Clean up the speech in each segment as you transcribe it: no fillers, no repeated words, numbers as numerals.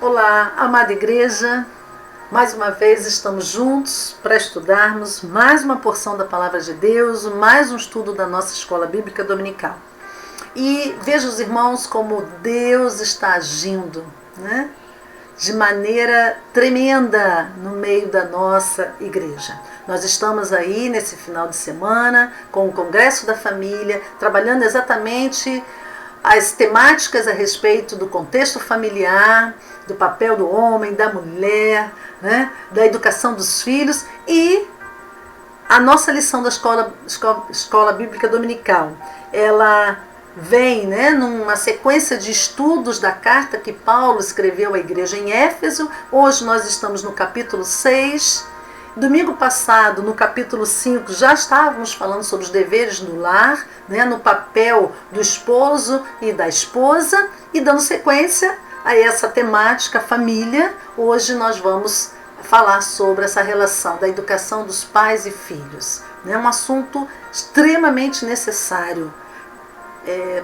Olá, amada igreja, mais uma vez estamos juntos para estudarmos mais uma porção da Palavra de Deus, mais um estudo da nossa Escola Bíblica Dominical. E veja os irmãos como Deus está agindo, né? De maneira tremenda no meio da nossa igreja. Nós estamos aí nesse final de semana com o Congresso da Família, trabalhando exatamente as temáticas a respeito do contexto familiar, do papel do homem, da mulher, né, da educação dos filhos e a nossa lição da Escola Bíblica Dominical. Ela vem, né, numa sequência de estudos da carta que Paulo escreveu à igreja em Éfeso. Hoje nós estamos no capítulo 6. Domingo passado, no capítulo 5, já estávamos falando sobre os deveres do lar, né, no papel do esposo e da esposa, e dando sequência a essa temática família, hoje nós vamos falar sobre essa relação da educação dos pais e filhos. É um assunto extremamente necessário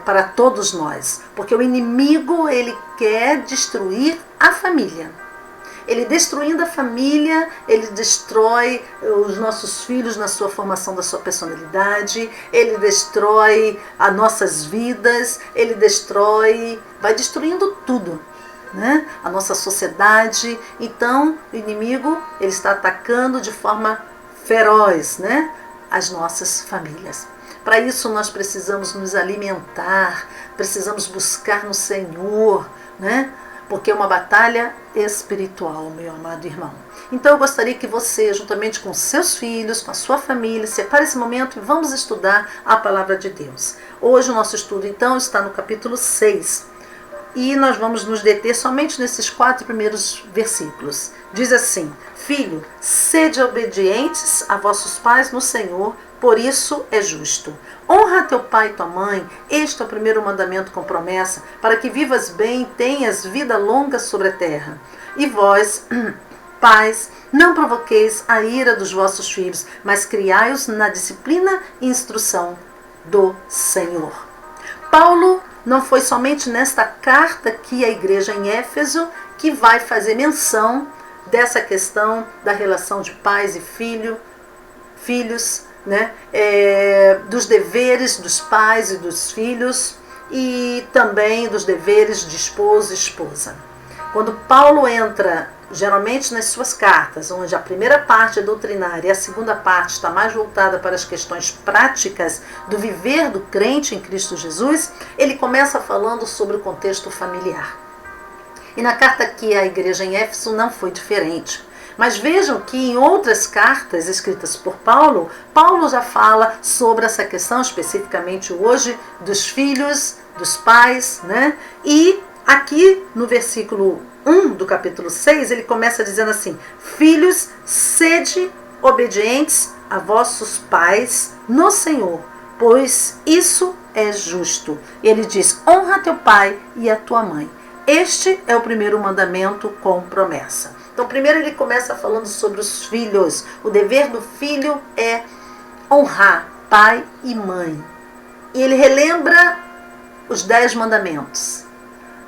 para todos nós, porque o inimigo ele quer destruir a família. Ele destruindo a família, ele destrói os nossos filhos na sua formação da sua personalidade, ele destrói as nossas vidas, ele vai destruindo tudo, né? A nossa sociedade. Então, o inimigo ele está atacando de forma feroz, né, as nossas famílias. Para isso nós precisamos nos alimentar, precisamos buscar no Senhor, né? Porque é uma batalha espiritual, meu amado irmão. Então eu gostaria que você, juntamente com seus filhos, com a sua família, separe esse momento e vamos estudar a Palavra de Deus. Hoje o nosso estudo, então, está no capítulo 6. E nós vamos nos deter somente nesses 4 primeiros versículos. Diz assim: Filho, sede obedientes a vossos pais no Senhor, por isso é justo. Honra teu pai e tua mãe, este é o primeiro mandamento com promessa, para que vivas bem e tenhas vida longa sobre a terra. E vós, pais, não provoqueis a ira dos vossos filhos, mas criai-os na disciplina e instrução do Senhor. Paulo não foi somente nesta carta aqui à igreja em Éfeso que vai fazer menção dessa questão da relação de pais e filhos, né? Dos deveres dos pais e dos filhos e também dos deveres de esposo e esposa. Quando Paulo entra, geralmente nas suas cartas, onde a primeira parte é doutrinária e a segunda parte está mais voltada para as questões práticas do viver do crente em Cristo Jesus, ele começa falando sobre o contexto familiar. E na carta aqui à igreja em Éfeso não foi diferente. Mas vejam que em outras cartas escritas por Paulo, Paulo já fala sobre essa questão, especificamente hoje, dos filhos, dos pais, né? E aqui no versículo 1 do capítulo 6, ele começa dizendo assim: Filhos, sede obedientes a vossos pais no Senhor, pois isso é justo. Ele diz: honra teu pai e a tua mãe. Este é o primeiro mandamento com promessa. Então, primeiro ele começa falando sobre os filhos. O dever do filho é honrar pai e mãe. E ele relembra os 10 mandamentos,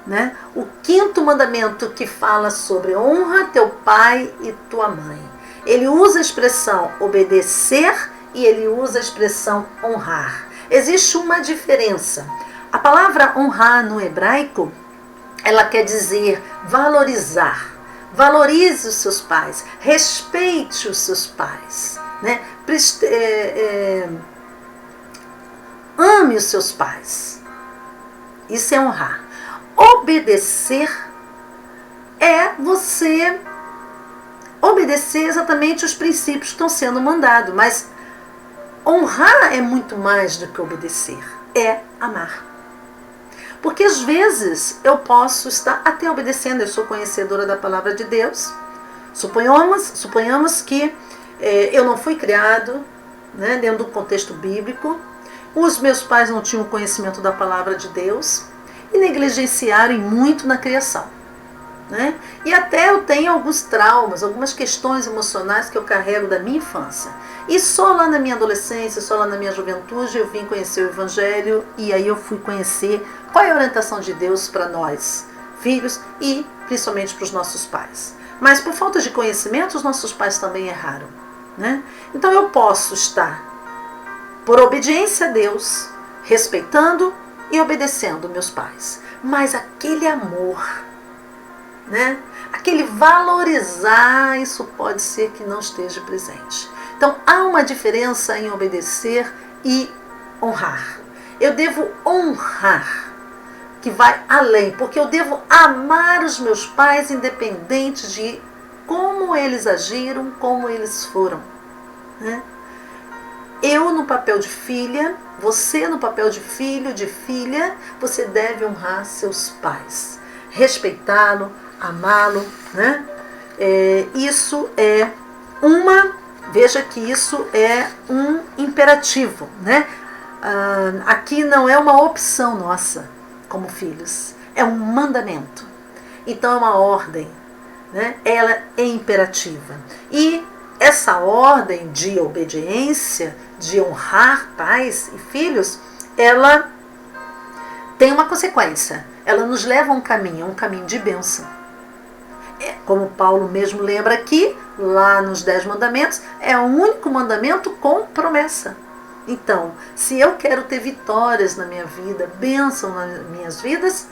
né? O 5º mandamento que fala sobre honra teu pai e tua mãe. Ele usa a expressão obedecer e ele usa a expressão honrar. Existe uma diferença. A palavra honrar no hebraico, ela quer dizer valorizar. Valorize os seus pais, respeite os seus pais, né? Ame os seus pais. Isso é honrar. Obedecer é você obedecer exatamente os princípios que estão sendo mandados, mas honrar é muito mais do que obedecer, é amar. Porque às vezes eu posso estar até obedecendo, eu sou conhecedora da palavra de Deus. Suponhamos que eu não fui criado, né, dentro do contexto bíblico, os meus pais não tinham conhecimento da palavra de Deus e negligenciaram muito na criação, né? E até eu tenho alguns traumas, algumas questões emocionais que eu carrego da minha infância. E só lá na minha adolescência, só lá na minha juventude, eu vim conhecer o Evangelho e aí eu fui conhecer qual é a orientação de Deus para nós, filhos e principalmente para os nossos pais. Mas por falta de conhecimento, os nossos pais também erraram, né? Então eu posso estar, por obediência a Deus, respeitando e obedecendo meus pais. Mas aquele amor, né? Aquele valorizar, isso pode ser que não esteja presente. Então há uma diferença em obedecer e honrar. Eu devo honrar, que vai além, porque eu devo amar os meus pais independente de como eles agiram, como eles foram, né? Eu no papel de filha, você no papel de filho, de filha, você deve honrar seus pais, respeitá-lo, amá-lo, né? Isso é veja que isso é um imperativo, né? Aqui não é uma opção nossa como filhos, é um mandamento. Então é uma ordem, né? Ela é imperativa. E essa ordem de obediência, de honrar pais e filhos, ela tem uma consequência. Ela nos leva a um caminho de bênção. Como Paulo mesmo lembra aqui, lá nos 10 mandamentos, é o único mandamento com promessa. Então, se eu quero ter vitórias na minha vida, bênção nas minhas vidas,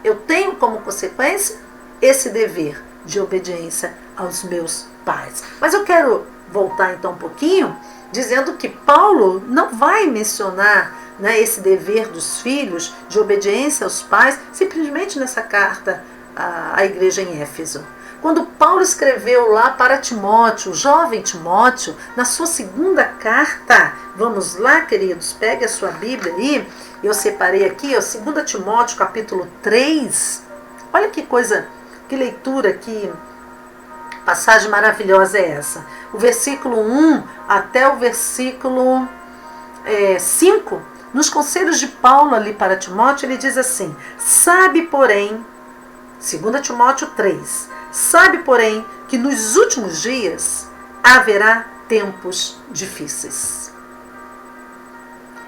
eu tenho como consequência esse dever de obediência aos meus pais. Mas eu quero voltar então um pouquinho, dizendo que Paulo não vai mencionar, né, esse dever dos filhos de obediência aos pais simplesmente nessa carta à igreja em Éfeso. Quando Paulo escreveu lá para Timóteo, o jovem Timóteo, na sua segunda carta, vamos lá, queridos, pegue a sua Bíblia aí, eu separei aqui, 2 Timóteo capítulo 3, olha que coisa, que leitura, que passagem maravilhosa é essa. O versículo 1 até o versículo 5, nos conselhos de Paulo ali para Timóteo, ele diz assim: sabe, porém, 2 Timóteo 3, sabe, porém, que nos últimos dias haverá tempos difíceis.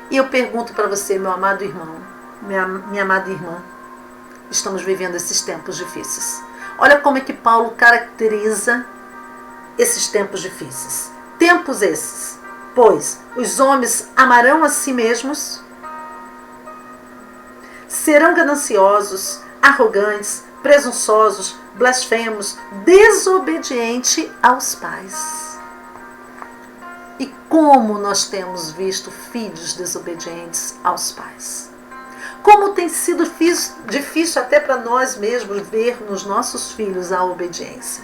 E eu pergunto para você, meu amado irmão, minha amada irmã, estamos vivendo esses tempos difíceis. Olha como é que Paulo caracteriza esses tempos difíceis. Tempos esses, pois os homens amarão a si mesmos, serão gananciosos, arrogantes, presunçosos, blasfemos, desobedientes aos pais. E como nós temos visto filhos desobedientes aos pais? Como tem sido difícil até para nós mesmos ver nos nossos filhos a obediência.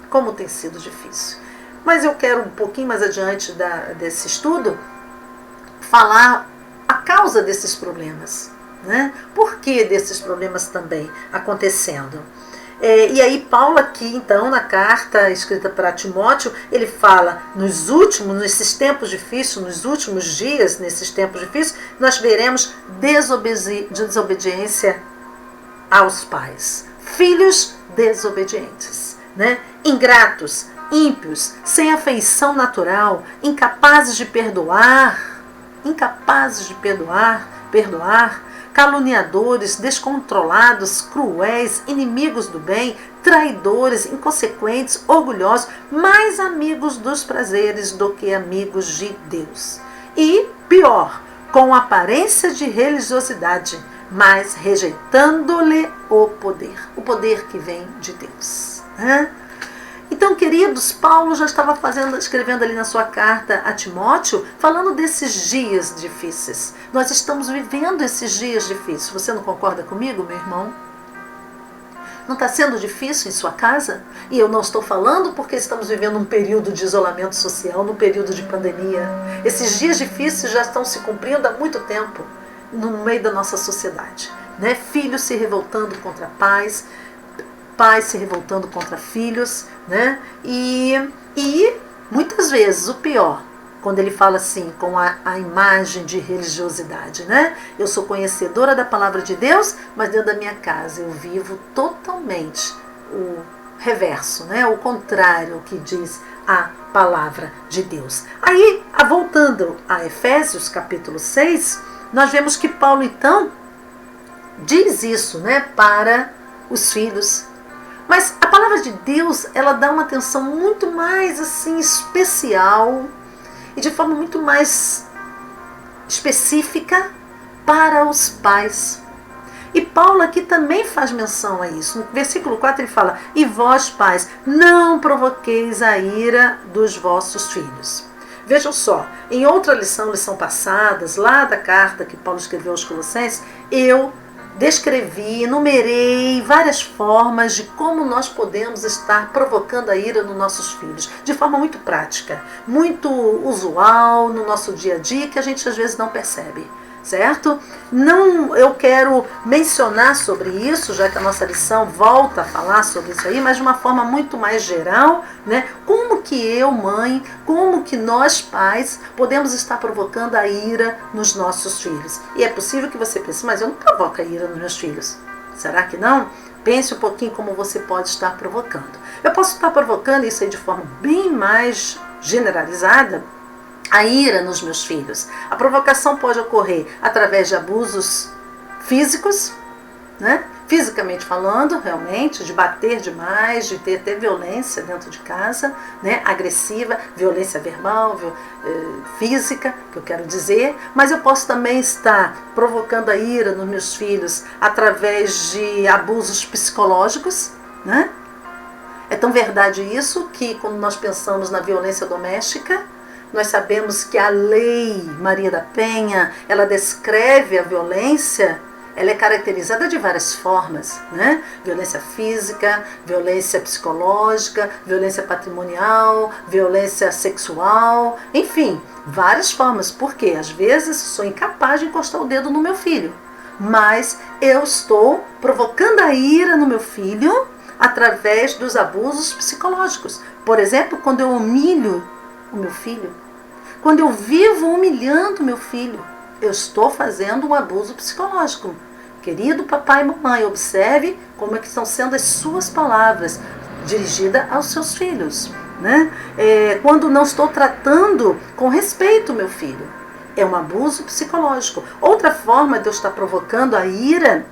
Como tem sido difícil. Mas eu quero um pouquinho mais adiante desse estudo falar a causa desses problemas, né? Por que desses problemas também acontecendo? E aí Paulo aqui, então, na carta escrita para Timóteo, ele fala, nesses tempos difíceis, nos últimos dias, nesses tempos difíceis, nós veremos desobediência aos pais. Filhos desobedientes, né? Ingratos, ímpios, sem afeição natural, incapazes de perdoar, caluniadores, descontrolados, cruéis, inimigos do bem, traidores, inconsequentes, orgulhosos, mais amigos dos prazeres do que amigos de Deus. E, pior, com aparência de religiosidade, mas rejeitando-lhe o poder que vem de Deus. Então, queridos, Paulo já estava escrevendo ali na sua carta a Timóteo, falando desses dias difíceis. Nós estamos vivendo esses dias difíceis. Você não concorda comigo, meu irmão? Não está sendo difícil em sua casa? E eu não estou falando porque estamos vivendo um período de isolamento social, num período de pandemia. Esses dias difíceis já estão se cumprindo há muito tempo no meio da nossa sociedade, né? Filhos se revoltando contra pais se revoltando contra filhos, né? E muitas vezes o pior, quando ele fala assim, com a imagem de religiosidade, né? Eu sou conhecedora da palavra de Deus, mas dentro da minha casa eu vivo totalmente o reverso, né? O contrário que diz a palavra de Deus. Aí, voltando a Efésios capítulo 6, nós vemos que Paulo então diz isso, né, para os filhos. Mas a palavra de Deus, ela dá uma atenção muito mais assim especial e de forma muito mais específica para os pais. E Paulo aqui também faz menção a isso. No versículo 4 ele fala: e vós, pais, não provoqueis a ira dos vossos filhos. Vejam só, em outra lição passadas, lá da carta que Paulo escreveu aos Colossenses, eu descrevi, enumerei várias formas de como nós podemos estar provocando a ira nos nossos filhos, de forma muito prática, muito usual no nosso dia a dia, que a gente às vezes não percebe. Certo? Não, eu quero mencionar sobre isso, já que a nossa lição volta a falar sobre isso aí, mas de uma forma muito mais geral, né? Como que eu, mãe, como que nós, pais, podemos estar provocando a ira nos nossos filhos? E é possível que você pense, mas eu não provoco a ira nos meus filhos. Será que não? Pense um pouquinho como você pode estar provocando. Eu posso estar provocando isso aí de forma bem mais generalizada, a ira nos meus filhos. A provocação pode ocorrer através de abusos físicos, né? Fisicamente falando, realmente, de bater demais, de ter até violência dentro de casa, né? Agressiva, violência verbal, física, que eu quero dizer, mas eu posso também estar provocando a ira nos meus filhos através de abusos psicológicos, né? É tão verdade isso que quando nós pensamos na violência doméstica, nós sabemos que a lei Maria da Penha, ela descreve a violência, ela é caracterizada de várias formas, né? Violência física, violência psicológica, violência patrimonial, violência sexual, enfim, várias formas. Porque às vezes sou incapaz de encostar o dedo no meu filho, mas eu estou provocando a ira no meu filho através dos abusos psicológicos. Por exemplo, quando eu humilho o meu filho, quando eu vivo humilhando o meu filho, eu estou fazendo um abuso psicológico. Querido papai e mamãe, observe como é que estão sendo as suas palavras dirigidas aos seus filhos, né? Quando não estou tratando com respeito o meu filho, é um abuso psicológico. Outra forma de eu estar provocando a ira,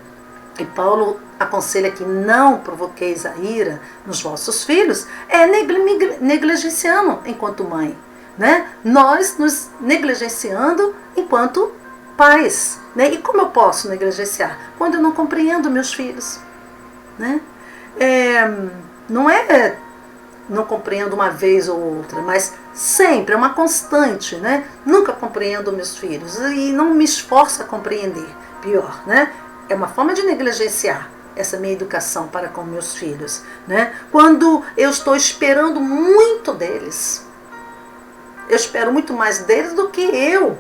e Paulo aconselha que não provoqueis a ira nos vossos filhos, é negligenciando enquanto mãe, né? Nós nos negligenciando enquanto pais, né? E como eu posso negligenciar? Quando eu não compreendo meus filhos, né? Não é não compreendo uma vez ou outra, mas sempre, é uma constante, né? Nunca compreendo meus filhos e não me esforço a compreender, pior, né? É uma forma de negligenciar essa minha educação para com meus filhos, né? Quando eu estou esperando muito deles, eu espero muito mais deles do que eu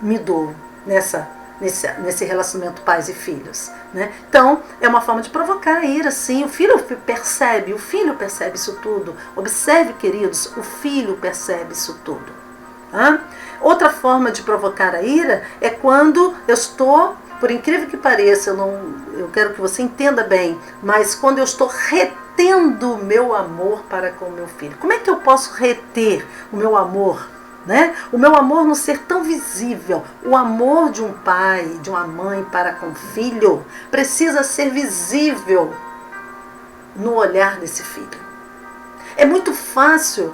me dou nesse relacionamento pais e filhos, né? Então, é uma forma de provocar a ira, sim. O filho percebe isso tudo. Observe, queridos, o filho percebe isso tudo. Tá? Outra forma de provocar a ira é quando eu estou, por incrível que pareça, eu quero que você entenda bem, mas quando eu estou retendo o meu amor para com o meu filho. Como é que eu posso reter o meu amor? Né? O meu amor não ser tão visível. O amor de um pai, de uma mãe para com o filho precisa ser visível no olhar desse filho. É muito fácil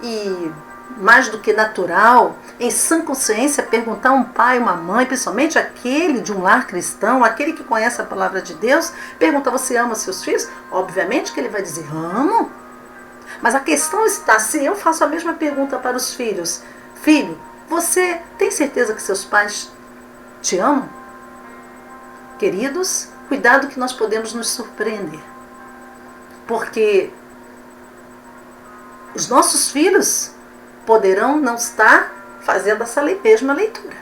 e mais do que natural, em sã consciência, perguntar a um pai, uma mãe, principalmente aquele de um lar cristão, aquele que conhece a palavra de Deus, perguntar: você ama seus filhos? Obviamente que ele vai dizer: amo. Mas a questão está, se eu faço a mesma pergunta para os filhos: filho, você tem certeza que seus pais te amam? Queridos, cuidado que nós podemos nos surpreender. Porque os nossos filhos poderão não estar fazendo essa mesma leitura.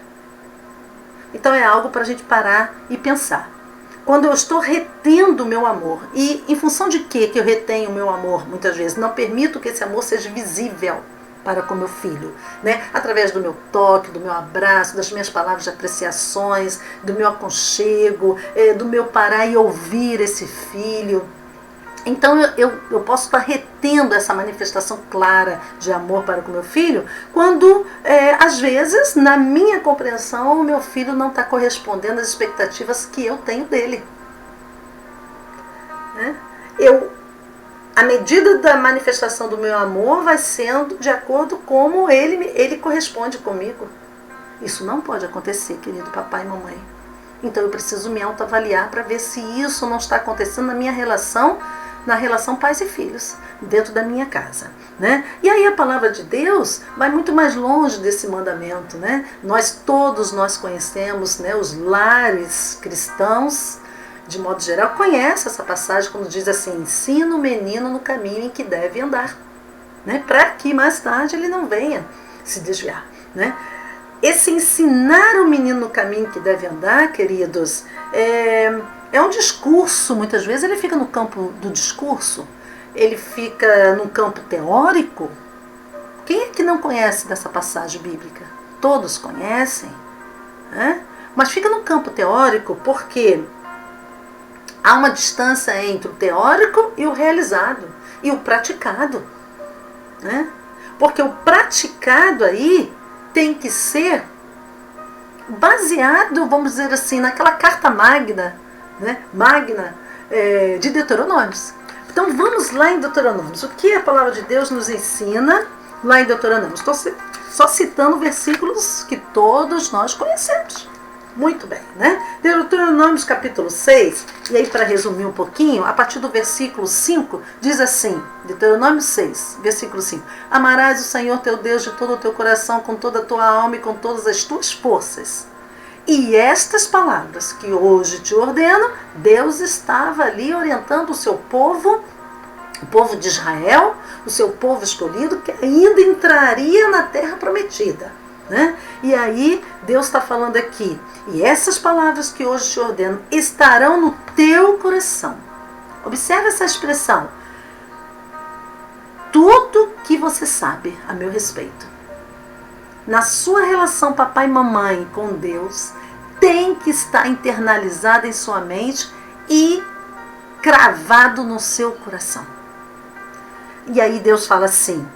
Então é algo para a gente parar e pensar. Quando eu estou retendo o meu amor, e em função de que eu retenho o meu amor, muitas vezes, não permito que esse amor seja visível para com meu filho, né? Através do meu toque, do meu abraço, das minhas palavras de apreciações, do meu aconchego, do meu parar e ouvir esse filho. Então eu posso estar retendo essa manifestação clara de amor para com o meu filho, quando às vezes, na minha compreensão, o meu filho não está correspondendo às expectativas que eu tenho dele. Né? A medida da manifestação do meu amor vai sendo de acordo com como ele corresponde comigo. Isso não pode acontecer, querido papai e mamãe. Então eu preciso me autoavaliar para ver se isso não está acontecendo na minha relação, na relação pais e filhos, dentro da minha casa. Né? E aí a palavra de Deus vai muito mais longe desse mandamento. Né? Todos nós conhecemos, né, os lares cristãos, de modo geral, conhece essa passagem quando diz assim: ensina o menino no caminho em que deve andar, né? Para que mais tarde ele não venha se desviar. Né? Esse ensinar o menino no caminho que deve andar, queridos, é um discurso. Muitas vezes ele fica no campo do discurso, ele fica no campo teórico. Quem é que não conhece dessa passagem bíblica? Todos conhecem, né? Mas fica no campo teórico porque há uma distância entre o teórico e o realizado, e o praticado. Né? Porque o praticado aí tem que ser baseado, vamos dizer assim, naquela carta magna, né? De Deuteronômios. Então vamos lá em Deuteronômios. O que a palavra de Deus nos ensina lá em Deuteronômios? Estou só citando versículos que todos nós conhecemos. Muito bem, né? Deuteronômio capítulo 6, e aí para resumir um pouquinho, a partir do versículo 5, diz assim, Deuteronômio 6, versículo 5: amarás o Senhor teu Deus de todo o teu coração, com toda a tua alma e com todas as tuas forças. E estas palavras que hoje te ordeno, Deus estava ali orientando o seu povo, o povo de Israel, o seu povo escolhido, que ainda entraria na terra prometida. Né? E aí Deus está falando aqui: e essas palavras que hoje te ordeno estarão no teu coração. Observe essa expressão: tudo que você sabe a meu respeito, na sua relação papai e mamãe com Deus, tem que estar internalizado em sua mente e cravado no seu coração. E aí Deus fala assim: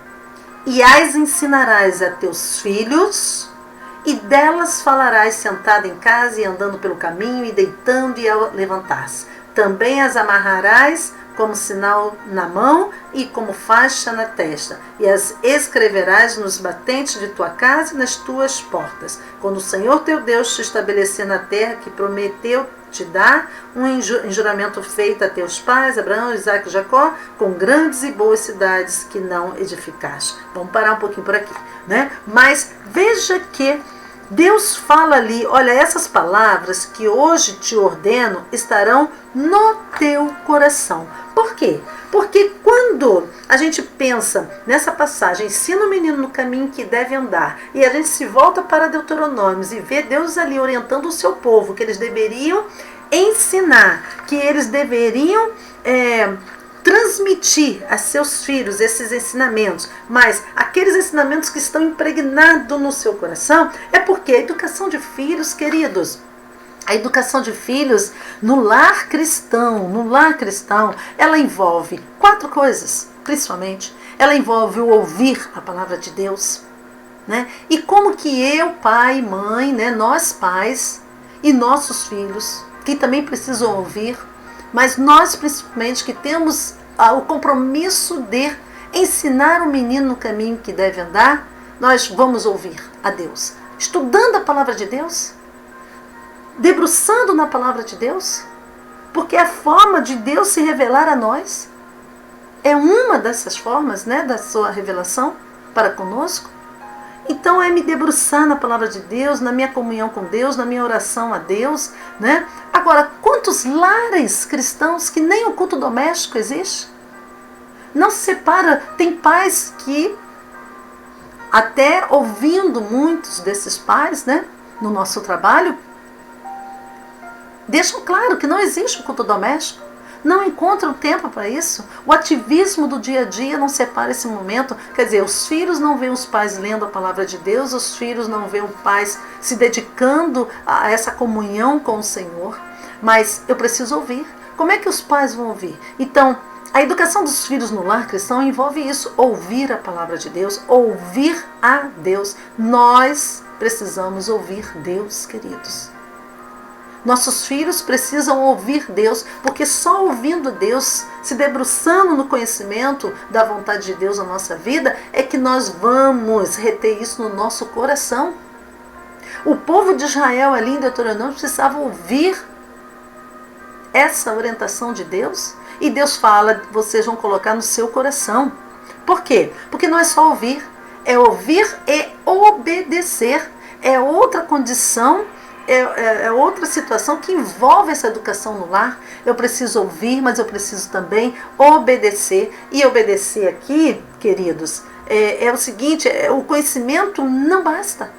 e as ensinarás a teus filhos, e delas falarás sentado em casa e andando pelo caminho, e deitando e ao levantar-se. Também as amarrarás como sinal na mão e como faixa na testa, e as escreverás nos batentes de tua casa e nas tuas portas, quando o Senhor teu Deus te estabelecer na terra que prometeu te dar, um juramento feito a teus pais, Abraão, Isaque e Jacó, com grandes e boas cidades que não edificaste. Vamos parar um pouquinho por aqui, né? Mas veja que Deus fala ali: olha, essas palavras que hoje te ordeno estarão no teu coração. Por quê? Porque quando a gente pensa nessa passagem, ensina o menino no caminho que deve andar, e a gente se volta para Deuteronômios e vê Deus ali orientando o seu povo, que eles deveriam ensinar, que eles deveriam transmitir a seus filhos esses ensinamentos, mas aqueles ensinamentos que estão impregnados no seu coração, é porque a educação de filhos, queridos, a educação de filhos no lar cristão, ela envolve 4 coisas, principalmente. Ela envolve o ouvir a palavra de Deus, né? E como que eu, pai, mãe, né, nós pais e nossos filhos, que também precisam ouvir, mas nós principalmente que temos o compromisso de ensinar o menino no caminho que deve andar, nós vamos ouvir a Deus, estudando a palavra de Deus, debruçando na palavra de Deus, porque é a forma de Deus se revelar a nós, é uma dessas formas, né, da sua revelação para conosco. Então é me debruçar na palavra de Deus, na minha comunhão com Deus, na minha oração a Deus, né? Agora, quantos lares cristãos que nem o culto doméstico existe? Não se separa. Tem pais que, até ouvindo muitos desses pais, né, no nosso trabalho, deixam claro que não existe o culto doméstico. Não encontram tempo para isso. O ativismo do dia a dia não separa esse momento. Quer dizer, os filhos não veem os pais lendo a palavra de Deus, os filhos não veem os pais se dedicando a essa comunhão com o Senhor. Mas eu preciso ouvir. Como é que os pais vão ouvir? Então, A educação dos filhos no lar cristão envolve isso, ouvir a palavra de Deus, ouvir a Deus. Nós precisamos ouvir Deus, queridos. Nossos filhos precisam ouvir Deus, porque só ouvindo Deus, se debruçando no conhecimento da vontade de Deus na nossa vida, é que nós vamos reter isso no nosso coração. O povo de Israel ali em Deuteronômio precisava ouvir essa orientação de Deus, e Deus fala, vocês vão colocar no seu coração. Por quê? Porque não é só ouvir, é ouvir e obedecer. É outra condição, é outra situação que envolve essa educação no lar. Eu preciso ouvir, mas eu preciso também obedecer. E obedecer aqui, queridos, é o seguinte, o conhecimento não basta.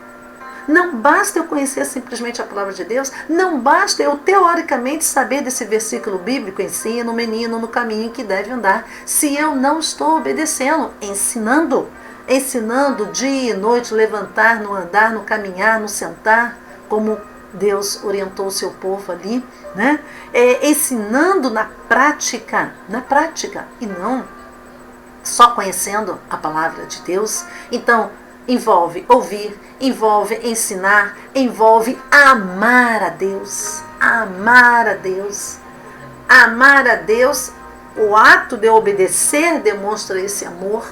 Não basta eu conhecer simplesmente a palavra de Deus, não basta eu teoricamente saber desse versículo bíblico, ensina o menino no caminho que deve andar, se eu não estou obedecendo, ensinando dia e noite, levantar, no andar, no caminhar, no sentar, como Deus orientou o seu povo ali, né? Ensinando na prática, e não só conhecendo a palavra de Deus. Então, envolve ouvir, envolve ensinar, envolve amar a Deus. Amar a Deus. Amar a Deus, o ato de obedecer demonstra esse amor,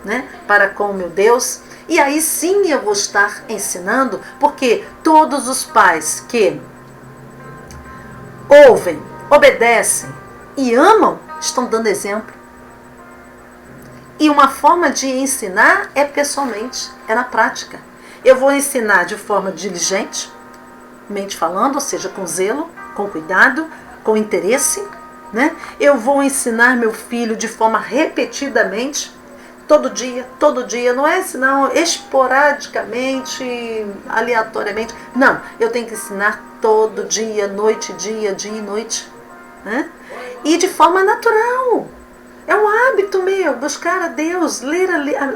né, para com o meu Deus. E aí sim eu vou estar ensinando, porque todos os pais que ouvem, obedecem e amam estão dando exemplo. E uma forma de ensinar é pessoalmente, é na prática. Eu vou ensinar de forma diligente, mente falando, ou seja, com zelo, com cuidado, com interesse, né? Eu vou ensinar meu filho de forma repetidamente, todo dia, não é ensinar esporadicamente, aleatoriamente. Não, eu tenho que ensinar todo dia, dia e noite, né? E de forma natural. É um hábito meu, buscar a Deus, ler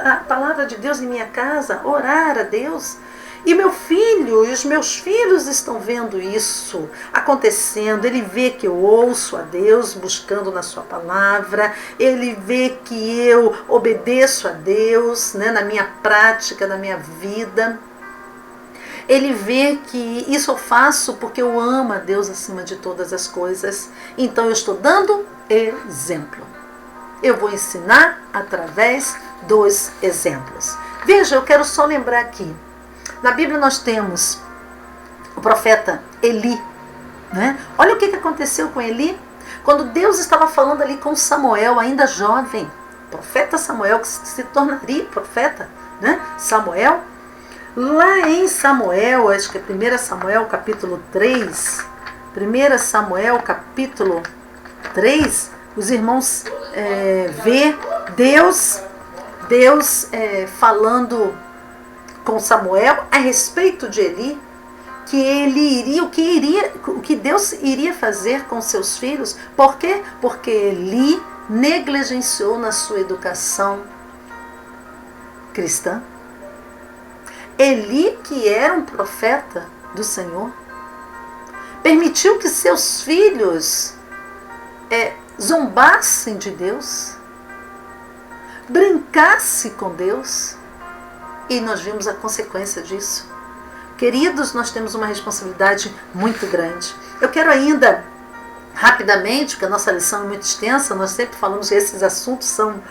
a palavra de Deus em minha casa, orar a Deus. E meu filho e os meus filhos estão vendo isso acontecendo. Ele vê que eu ouço a Deus, buscando na sua palavra. Ele vê que eu obedeço a Deus, né, na minha prática, na minha vida. Ele vê que isso eu faço porque eu amo a Deus acima de todas as coisas. Então eu estou dando exemplo. Eu vou ensinar através dos exemplos. Veja, eu quero só lembrar aqui. Na Bíblia nós temos o profeta Eli, né? Olha o que aconteceu com Eli. Quando Deus estava falando ali com Samuel, ainda jovem. Profeta Samuel, que se tornaria profeta, né? Samuel. Lá em Samuel, acho que é 1 Samuel capítulo 3. 1 Samuel capítulo 3... Os irmãos vê Deus falando com Samuel a respeito de Eli, o que Deus iria fazer com seus filhos. Por quê? Porque Eli negligenciou na sua educação cristã. Eli, que era um profeta do Senhor, permitiu que seus filhos zombassem de Deus, brincasse com Deus, e nós vimos a consequência disso. Queridos, nós temos uma responsabilidade muito grande. Eu quero ainda, rapidamente, porque a nossa lição é muito extensa, nós sempre falamos que esses assuntos são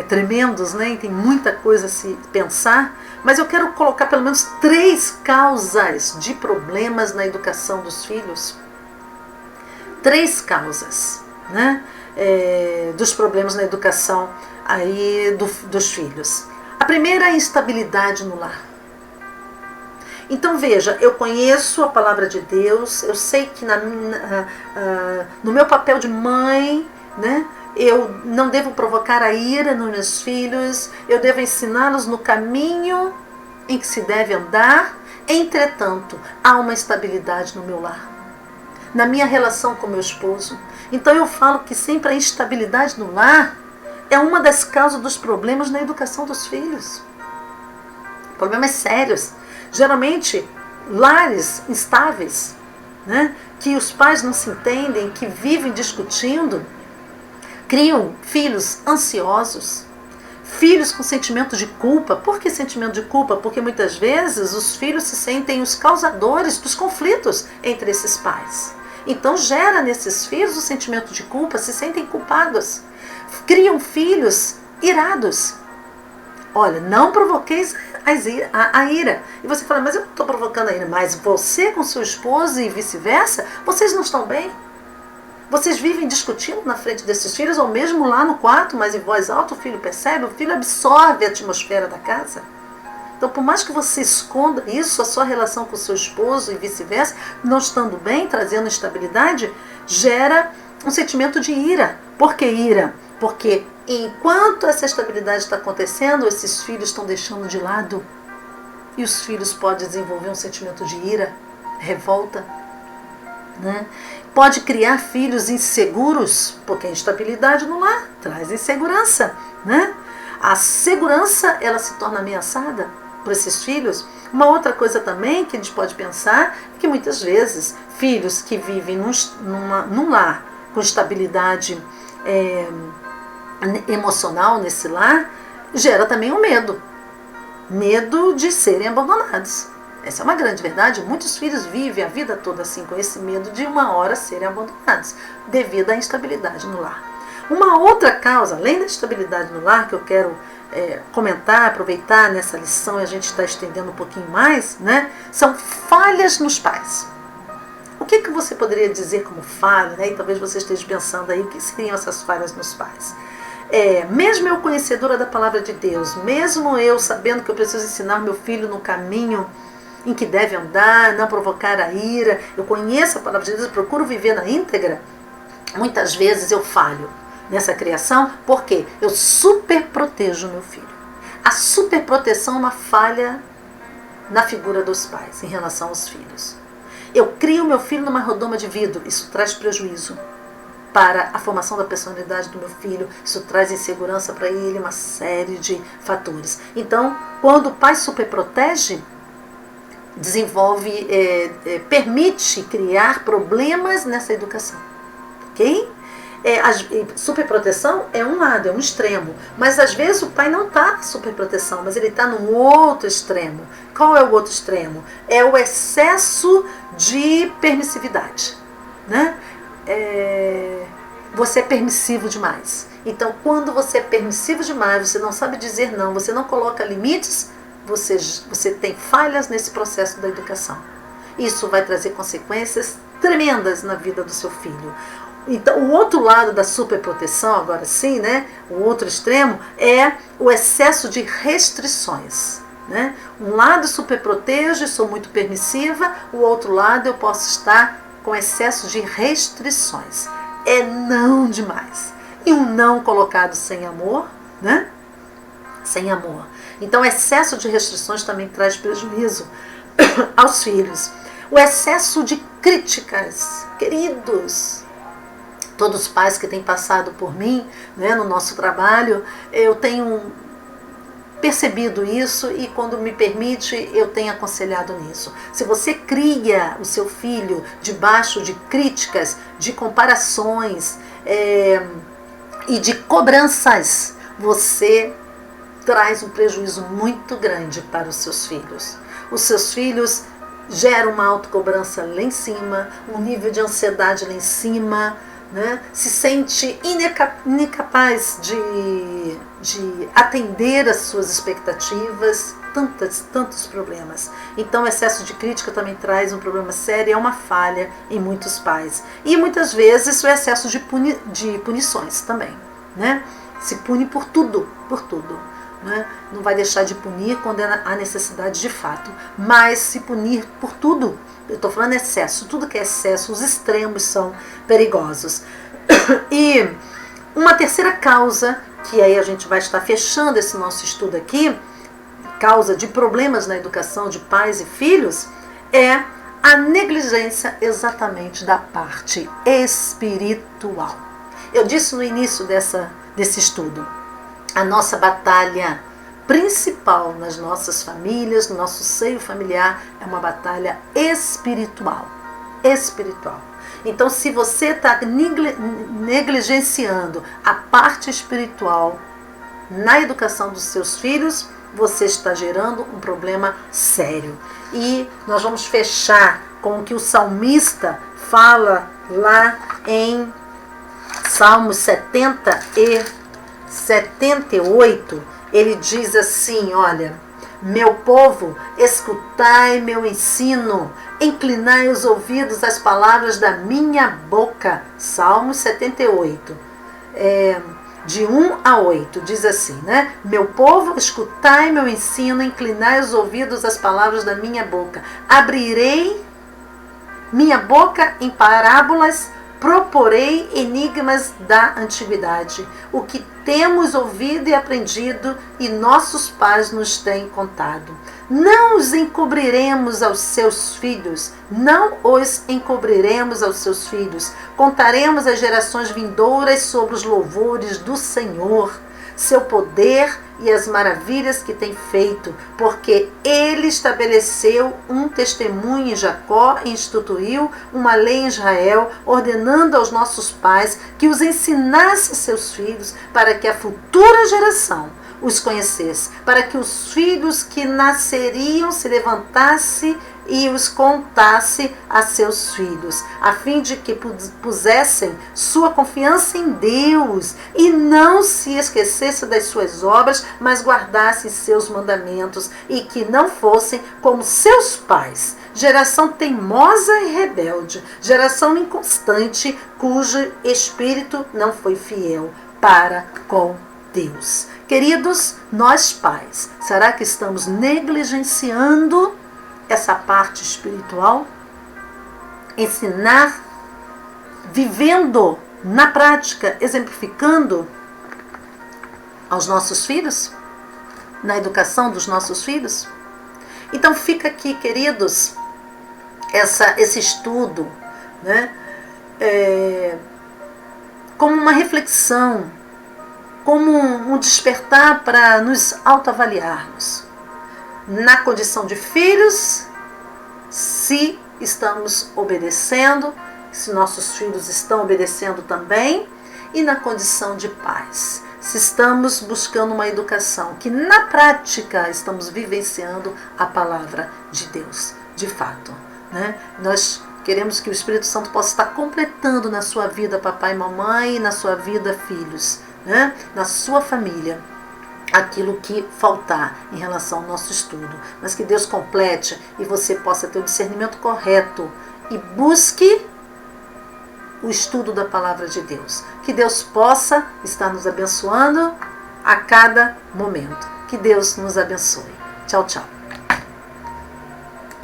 tremendos, né? E tem muita coisa a se pensar, mas eu quero colocar pelo menos 3 causas de problemas na educação dos filhos. 3 causas, né, dos problemas na educação aí dos filhos. A primeira é a instabilidade no lar. Então veja, eu conheço a palavra de Deus, eu sei que no meu papel de mãe, né, eu não devo provocar a ira nos meus filhos, eu devo ensiná-los no caminho em que se deve andar. Entretanto, há uma instabilidade no meu lar, na minha relação com meu esposo. Então eu falo que sempre a instabilidade no lar é uma das causas dos problemas na educação dos filhos. Problemas sérios. Geralmente, lares instáveis, né, que os pais não se entendem, que vivem discutindo, Criam filhos ansiosos, filhos com sentimento de culpa. Por que sentimento de culpa? Porque muitas vezes os filhos se sentem os causadores dos conflitos entre esses pais. Então gera nesses filhos o sentimento de culpa, se sentem culpados. Criam filhos irados. Olha, não provoqueis a ira. E você fala, mas eu não estou provocando a ira. Mas você com seu esposo e vice-versa, vocês não estão bem? Vocês vivem discutindo na frente desses filhos, ou mesmo lá no quarto, mas em voz alta o filho percebe, o filho absorve a atmosfera da casa. Então, por mais que você esconda isso, a sua relação com o seu esposo e vice-versa, não estando bem, trazendo instabilidade, gera um sentimento de ira. Por que ira? Porque enquanto essa estabilidade está acontecendo, esses filhos estão deixando de lado. E os filhos podem desenvolver um sentimento de ira, revolta, né? Pode criar filhos inseguros, porque a instabilidade no lar traz insegurança, né? A segurança, ela se torna ameaçada por esses filhos. Uma outra coisa também que a gente pode pensar é que muitas vezes filhos que vivem num lar com estabilidade emocional nesse lar, gera também o medo de serem abandonados. Essa é uma grande verdade. Muitos filhos vivem a vida toda assim, com esse medo de uma hora serem abandonados, devido à instabilidade no lar. Uma outra causa, além da instabilidade no lar, que eu quero comentar, aproveitar nessa lição e a gente está estendendo um pouquinho mais, né, são falhas nos pais. O que você poderia dizer como falha, né? E talvez você esteja pensando aí, o que seriam essas falhas nos pais? Mesmo eu conhecedora da palavra de Deus, mesmo eu sabendo que eu preciso ensinar meu filho no caminho em que deve andar, não provocar a ira, eu conheço a palavra de Deus, procuro viver na íntegra, muitas vezes eu falho nessa criação, porque eu superprotejo meu filho. A superproteção é uma falha na figura dos pais em relação aos filhos. Eu crio meu filho numa redoma de vidro, isso traz prejuízo para a formação da personalidade do meu filho, isso traz insegurança para ele, uma série de fatores. Então, quando o pai superprotege, desenvolve, permite criar problemas nessa educação, ok? A superproteção é um lado, é um extremo, mas às vezes o pai não está na superproteção, mas ele está num outro extremo. Qual é o outro extremo? É o excesso de permissividade, né? Você é permissivo demais. Então, quando você é permissivo demais, você não sabe dizer não, você não coloca limites, você tem falhas nesse processo da educação. Isso vai trazer consequências tremendas na vida do seu filho. Então, o outro lado da superproteção, agora sim, né, o outro extremo, é o excesso de restrições, né? Um lado superprotejo e sou muito permissiva, o outro lado eu posso estar com excesso de restrições. É não demais. E um não colocado sem amor, né? Sem amor. Então, excesso de restrições também traz prejuízo aos filhos. O excesso de críticas, queridos, todos os pais que têm passado por mim, né, no nosso trabalho, eu tenho percebido isso e, quando me permite, eu tenho aconselhado nisso. Se você cria o seu filho debaixo de críticas, de comparações e de cobranças, você traz um prejuízo muito grande para os seus filhos. Os seus filhos geram uma autocobrança lá em cima, um nível de ansiedade lá em cima, né? Se sente incapaz de atender às suas expectativas, tantos problemas. Então, o excesso de crítica também traz um problema sério, é uma falha em muitos pais. E muitas vezes o excesso de punições também, né? Se pune por tudo, né? Não vai deixar de punir quando há necessidade de fato, mas se punir por tudo. Eu estou falando excesso, tudo que é excesso, os extremos são perigosos. E uma terceira causa, que aí a gente vai estar fechando esse nosso estudo aqui, causa de problemas na educação de pais e filhos, é a negligência exatamente da parte espiritual. Eu disse no início desse estudo, a nossa batalha principal nas nossas famílias, no nosso seio familiar, é uma batalha espiritual. Então, se você está negligenciando a parte espiritual na educação dos seus filhos, você está gerando um problema sério. E nós vamos fechar com o que o salmista fala lá em Salmos 70 e 78. Ele diz assim, olha: meu povo, escutai meu ensino, inclinai os ouvidos às palavras da minha boca. Salmos 78, de 1 a 8, diz assim, né? Meu povo, escutai meu ensino, inclinai os ouvidos às palavras da minha boca. Abrirei minha boca em parábolas, proporei enigmas da antiguidade, o que temos ouvido e aprendido e nossos pais nos têm contado. Não os encobriremos aos seus filhos, não os encobriremos aos seus filhos. Contaremos às gerações vindouras sobre os louvores do Senhor, seu poder e as maravilhas que tem feito, porque ele estabeleceu um testemunho em Jacó e instituiu uma lei em Israel, ordenando aos nossos pais que os ensinasse seus filhos, para que a futura geração os conhecesse, para que os filhos que nasceriam se levantasse e os contasse a seus filhos, a fim de que pusessem sua confiança em Deus e não se esquecesse das suas obras, mas guardassem seus mandamentos e que não fossem como seus pais, geração teimosa e rebelde, geração inconstante, cujo espírito não foi fiel para com Deus. Queridos, nós pais, será que estamos negligenciando essa parte espiritual? Ensinar, vivendo na prática, exemplificando aos nossos filhos, na educação dos nossos filhos? Então fica aqui, queridos, esse estudo, né, como uma reflexão, como um despertar para nos autoavaliarmos na condição de filhos, se estamos obedecendo, se nossos filhos estão obedecendo também, e na condição de pais, se estamos buscando uma educação que na prática estamos vivenciando a palavra de Deus, de fato, né? Nós queremos que o Espírito Santo possa estar completando na sua vida, papai e mamãe, e na sua vida, filhos, né? Na sua família, aquilo que faltar em relação ao nosso estudo, mas que Deus complete e você possa ter o discernimento correto e busque o estudo da palavra de Deus. Que Deus possa estar nos abençoando a cada momento. Que Deus nos abençoe. Tchau, tchau.